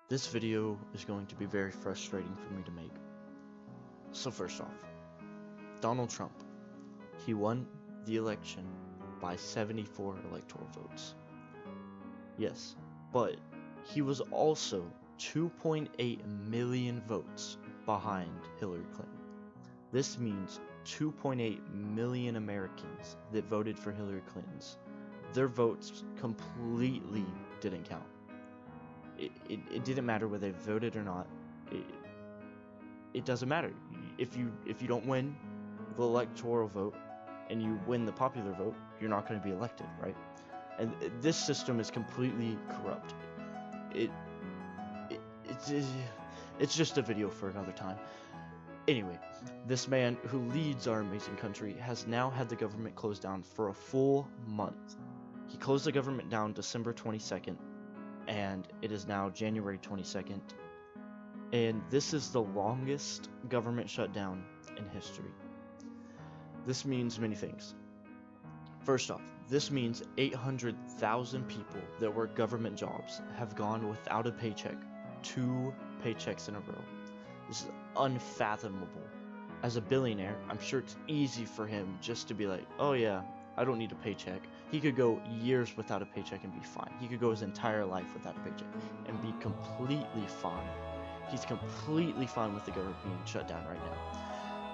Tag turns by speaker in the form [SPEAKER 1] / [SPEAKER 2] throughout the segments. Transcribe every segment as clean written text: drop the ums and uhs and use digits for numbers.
[SPEAKER 1] This video is going to be very frustrating for me to make. So first off, Donald Trump. He won the election by 74 electoral votes. Yes, but he was also 2.8 million votes behind Hillary Clinton. This means 2.8 million Americans that voted for Hillary Clinton's. Their votes completely didn't count. It didn't matter whether they voted or not. It doesn't matter. If you don't win the electoral vote and you win the popular vote, you're not going to be elected, right? And this system is completely corrupt. It's just a video for another time. Anyway, this man who leads our amazing country has now had the government closed down for a full month. He closed the government down December 22nd, and it is now January 22nd. And this is the longest government shutdown in history. This means many things. First off, this means 800,000 people that work government jobs have gone without a paycheck, 2 paychecks in a row. This is unfathomable. As a billionaire, I'm sure it's easy for him just to be like, oh yeah, I don't need a paycheck. He could go years without a paycheck and be fine. He could go his entire life without a paycheck and be completely fine. He's completely fine with the government being shut down right now.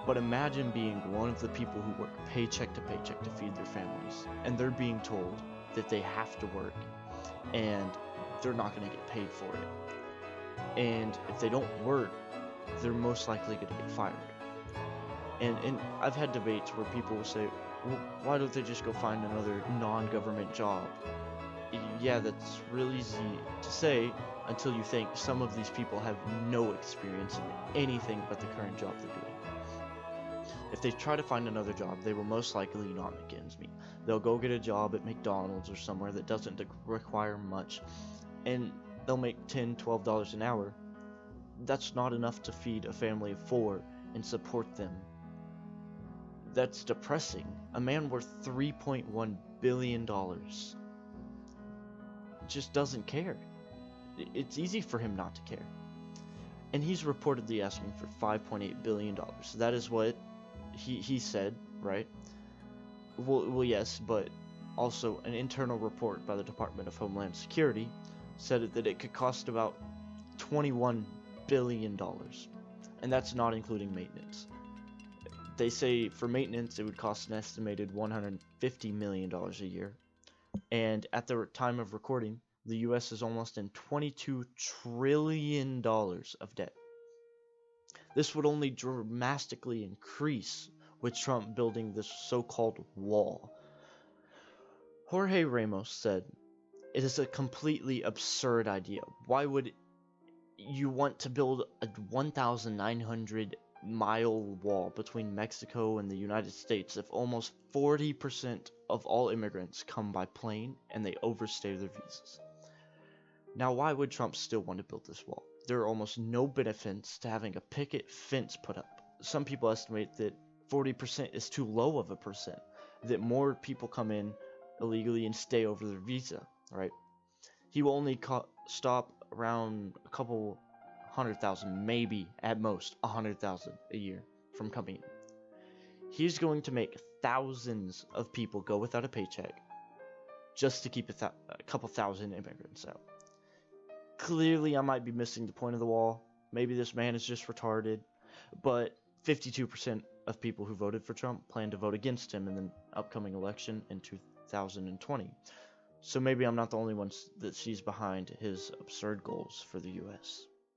[SPEAKER 1] But imagine being one of the people who work paycheck to paycheck to feed their families, and they're being told that they have to work and they're not going to get paid for it. And if they don't work, they're most likely going to get fired. And I've had debates where people will say, well, why don't they just go find another non-government job? Yeah, that's real easy to say until you think some of these people have no experience in anything but the current job they're doing. If they try to find another job, they will most likely not make ends meet. They'll go get a job at McDonald's or somewhere that doesn't require much, and they'll make $10, $12 an hour. That's not enough to feed a family of 4 and support them. That's depressing. A man worth $3.1 billion just doesn't care. It's easy for him not to care. And he's reportedly asking for $5.8 billion. That is what he said, right? Well, yes, but also an internal report by the Department of Homeland Security said that it could cost about $21 billion. And that's not including maintenance. They say for maintenance it would cost an estimated $150 million a year. And at the time of recording, the US is almost in $22 trillion of debt. This would only dramatically increase with Trump building this so-called wall. Jorge Ramos said, "It is a completely absurd idea. Why would you want to build a 1,900-mile wall between Mexico and the United States if almost 40% of all immigrants come by plane and they overstay their visas?" Now, why would Trump still want to build this wall? There are almost no benefits to having a picket fence put up. Some people estimate that 40% is too low of a percent, that more people come in illegally and stay over their visa, right? He will only stop around a couple 100,000, maybe at most 100,000 a year from coming in. He's going to make thousands of people go without a paycheck just to keep a couple thousand immigrants out. Clearly, I might be missing the point of the wall. Maybe this man is just retarded. But 52% of people who voted for Trump plan to vote against him in the upcoming election in 2020. So maybe I'm not the only one that sees behind his absurd goals for the US.